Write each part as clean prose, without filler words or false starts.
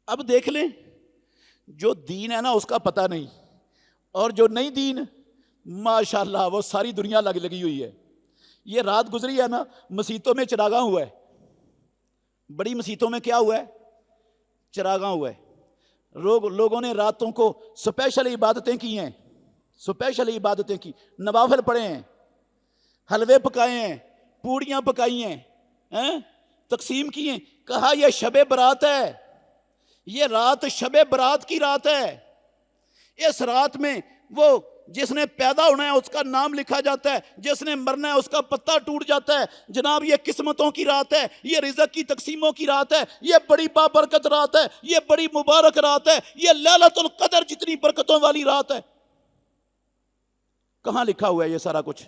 اب دیکھ لیں، جو دین ہے نا اس کا پتہ نہیں، اور جو نہیں دین ماشاءاللہ وہ ساری دنیا لگی ہوئی ہے۔ یہ رات گزری ہے نا، مسیتوں میں چراغاں ہوا ہے، بڑی مسیتوں میں کیا ہوا ہے؟ چراغاں ہوا ہے۔ لوگوں نے راتوں کو سپیشل عبادتیں کی ہیں، سپیشل عبادتیں کی، نوافل پڑھے ہیں، حلوے پکائے ہیں، پوڑیاں پکائی ہیں، تقسیم کی ہیں۔ کہا یہ شب برات ہے، یہ رات شب برات کی رات ہے۔ اس رات میں وہ جس نے پیدا ہونا ہے اس کا نام لکھا جاتا ہے، جس نے مرنا ہے اس کا پتہ ٹوٹ جاتا ہے۔ جناب یہ قسمتوں کی رات ہے، یہ رزق کی تقسیموں کی رات ہے، یہ بڑی بابرکت رات ہے، یہ بڑی مبارک رات ہے، یہ لیلۃ القدر جتنی برکتوں والی رات ہے۔ کہاں لکھا ہوا ہے یہ سارا کچھ؟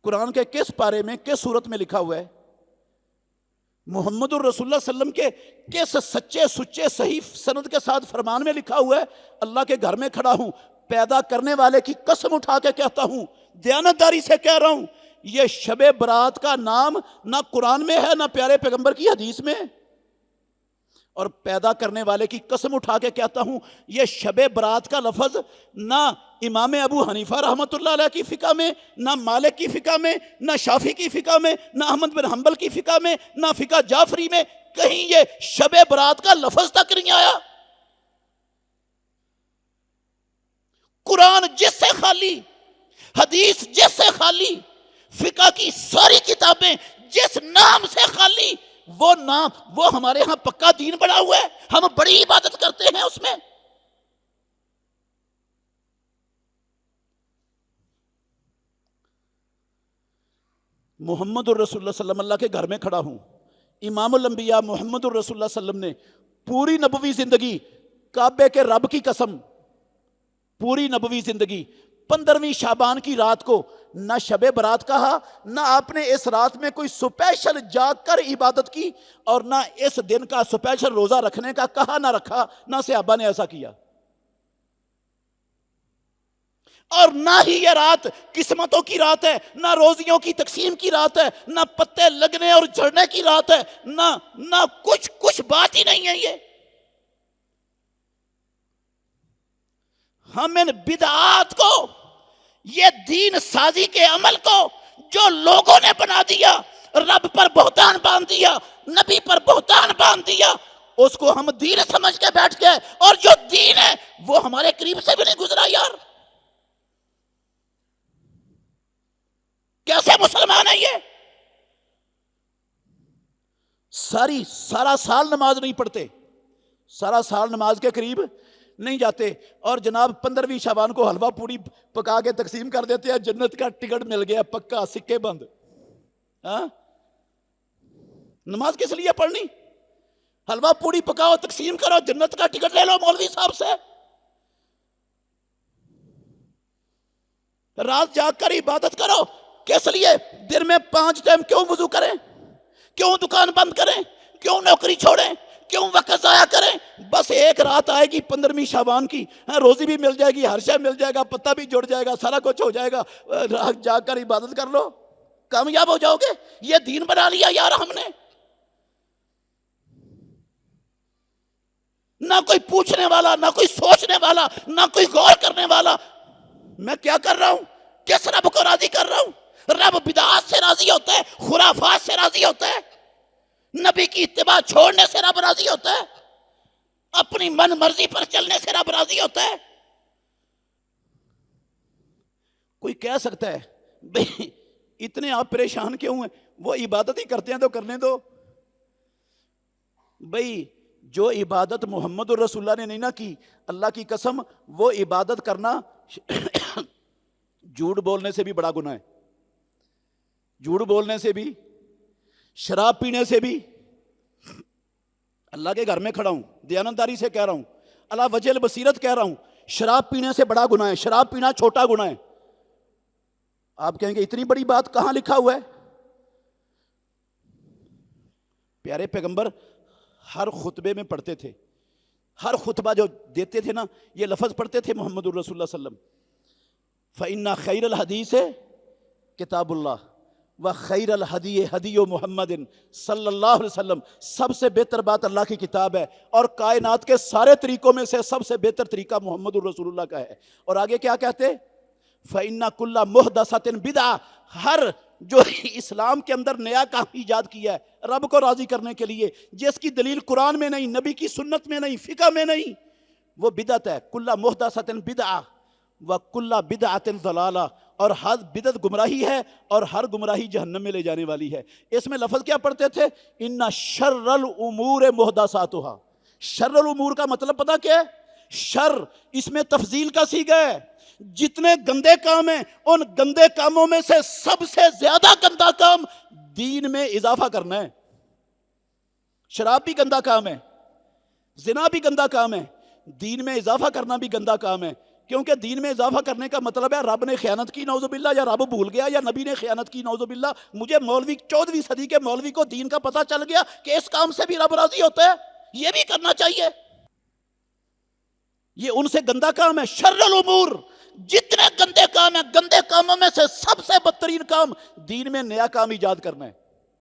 قرآن کے کس پارے میں، کس سورت میں لکھا ہوا ہے؟ محمد الرسول اللہ صلی اللہ علیہ وسلم کے کس سچے سچے صحیح سند کے ساتھ فرمان میں لکھا ہوا ہے؟ اللہ کے گھر میں کھڑا ہوں، پیدا کرنے والے کی قسم اٹھا کے کہتا ہوں، دیانتداری سے کہہ رہا ہوں، یہ شب برات کا نام نہ قرآن میں ہے نہ پیارے پیغمبر کی حدیث میں ہے۔ اور پیدا کرنے والے کی قسم اٹھا کے کہتا ہوں، یہ شب برات کا لفظ نہ امام ابو حنیفہ رحمۃ اللہ علیہ کی فقہ میں، نہ مالک کی فقہ میں، نہ شافعی کی فقہ میں، نہ احمد بن حنبل کی فقہ میں، نہ فقہ جعفری میں، کہیں یہ شب برات کا لفظ تک نہیں آیا۔ قرآن جس سے خالی، حدیث جس سے خالی، فقہ کی ساری کتابیں جس نام سے خالی، وہ نام، وہ ہمارے ہاں پکا دین بنا ہوا ہے، ہم بڑی عبادت کرتے ہیں اس میں۔ محمد الرسول اللہ صلی اللہ علیہ وسلم اللہ کے گھر میں کھڑا ہوں، امام الانبیاء محمد الرسول اللہ صلی اللہ علیہ وسلم نے پوری نبوی زندگی، کعبے کے رب کی قسم، پوری نبوی زندگی 15ویں شعبان کی رات کو نہ شب برات کہا، نہ آپ نے اس رات میں کوئی سپیشل جاگ کر عبادت کی، اور نہ اس دن کا سپیشل روزہ رکھنے کا کہا نہ رکھا، نہ صحابہ نے ایسا کیا۔ اور نہ ہی یہ رات قسمتوں کی رات ہے، نہ روزیوں کی تقسیم کی رات ہے، نہ پتے لگنے اور جھڑنے کی رات ہے، نہ کچھ بات ہی نہیں ہے یہ۔ ہم ان بدعات کو، یہ دین سازی کے عمل کو جو لوگوں نے بنا دیا، رب پر بہتان باندھ دیا، نبی پر بہتان باندھ دیا، اس کو ہم دین سمجھ کے بیٹھ گئے، اور جو دین ہے وہ ہمارے قریب سے بھی نہیں گزرا یار۔ کیسے مسلمان ہے یہ؟ سارا سال نماز نہیں پڑھتے، سارا سال نماز کے قریب نہیں جاتے، اور جناب 15ویں شعبان کو حلوہ پوری پکا کے تقسیم کر دیتے ہیں، جنت کا ٹکٹ مل گیا پکا، سکے بند۔ ہاں، نماز کس لیے پڑھنی؟ حلوہ پوری پکاؤ، تقسیم کرو، جنت کا ٹکٹ لے لو مولوی صاحب سے۔ رات جاگ کر عبادت کرو، کس لیے؟ دن میں 5 ٹائم کیوں وضو کریں؟ کیوں دکان بند کریں؟ کیوں نوکری چھوڑیں؟ کیوں وقت ضائع کریں؟ بس ایک رات آئے گی 15ویں شعبان کی، روزی بھی مل جائے گی، ہر شے مل جائے گا، پتہ بھی جڑ جائے گا، سارا کچھ ہو جائے گا، رات جاگ کر عبادت کر لو، کامیاب ہو جاؤ گے۔ یہ دین بنا لیا یار ہم نے۔ نہ کوئی پوچھنے والا، نہ کوئی سوچنے والا، نہ کوئی غور کرنے والا، میں کیا کر رہا ہوں؟ کس رب کو راضی کر رہا ہوں؟ رب بدعات سے راضی ہوتا ہے، خرافات سے راضی ہوتا ہے، نبی کی اتباع چھوڑنے سے رب راضی ہوتا ہے، اپنی من مرضی پر چلنے سے رب راضی ہوتا ہے۔ کوئی کہہ سکتا ہے بھئی اتنے آپ پریشان کیوں ہیں؟ وہ عبادت ہی کرتے ہیں تو کرنے دو۔ بھئی جو عبادت محمد الرسول اللہ نے نہیں نہ کی، اللہ کی قسم وہ عبادت کرنا جھوٹ بولنے سے بھی بڑا گناہ ہے، جھوٹ بولنے سے بھی، شراب پینے سے بھی۔ اللہ کے گھر میں کھڑا ہوں، دیانتداری سے کہہ رہا ہوں، اللہ وجہ البصیرت کہہ رہا ہوں، شراب پینے سے بڑا گناہ ہے، شراب پینا چھوٹا گناہ ہے۔ آپ کہیں گے اتنی بڑی بات کہاں لکھا ہوا ہے؟ پیارے پیغمبر ہر خطبے میں پڑھتے تھے، ہر خطبہ جو دیتے تھے نا یہ لفظ پڑھتے تھے محمد الرسول اللہ صلی اللہ علیہ وسلم، فَإِنَّ خَيْرَ الْحَدِيثِ کتاب اللہ وَخَيْرَ الْهَدِيِ هَدِيُّ مُحَمَّدٍ صلی اللہ علیہ وسلم، سب سے بہتر بات اللہ کی کتاب ہے، اور کائنات کے سارے طریقوں میں سے سب سے بہتر طریقہ محمد الرسول اللہ کا ہے۔ اور آگے کیا کہتے؟ فَإِنَّ كُلَّ مُحْدَثَةٍ بِدْعَةٍ، ہر جو اسلام کے اندر نیا کام ایجاد کیا ہے رب کو راضی کرنے کے لیے، جس کی دلیل قرآن میں نہیں، نبی کی سنت میں نہیں، فقہ میں نہیں، وہ بدعت ہے۔ کُلَّ مُحْدَثَةٍ بِدْعَةٍ وَكُلَّ بِدْعَةٍ ضَلَالَةٍ، اور ہر بدعت گمراہی ہے، اور ہر گمراہی جہنم میں لے جانے والی ہے۔ اس میں لفظ کیا پڑھتے تھے؟ اِنَّ شَرَّ الْأُمُورِ مُحْدَثَاتُهَا، شر الامور کا مطلب پتہ کیا ہے؟ شر، اس میں تفضیل کا صیغہ ہے، جتنے گندے کام ہیں ان گندے کاموں میں سے سب سے زیادہ گندا کام دین میں اضافہ کرنا ہے۔ شراب بھی گندا کام ہے، زنا بھی گندا کام ہے، دین میں اضافہ کرنا بھی گندا کام ہے، کیونکہ دین میں اضافہ کرنے کا مطلب ہے رب نے خیانت کی نعوذ باللہ، یا رب بھول گیا، یا نبی نے خیانت کی نعوذ باللہ۔ مجھے مولوی 14ویں صدی کے مولوی کو دین کا پتہ چل گیا کہ اس کام سے بھی رب راضی ہوتا ہے، یہ بھی کرنا چاہیے، یہ ان سے گندا کام ہے۔ شر الامور، جتنے گندے کام ہیں، گندے کاموں میں سے سب سے بدترین کام دین میں نیا کام ایجاد کرنا ہے۔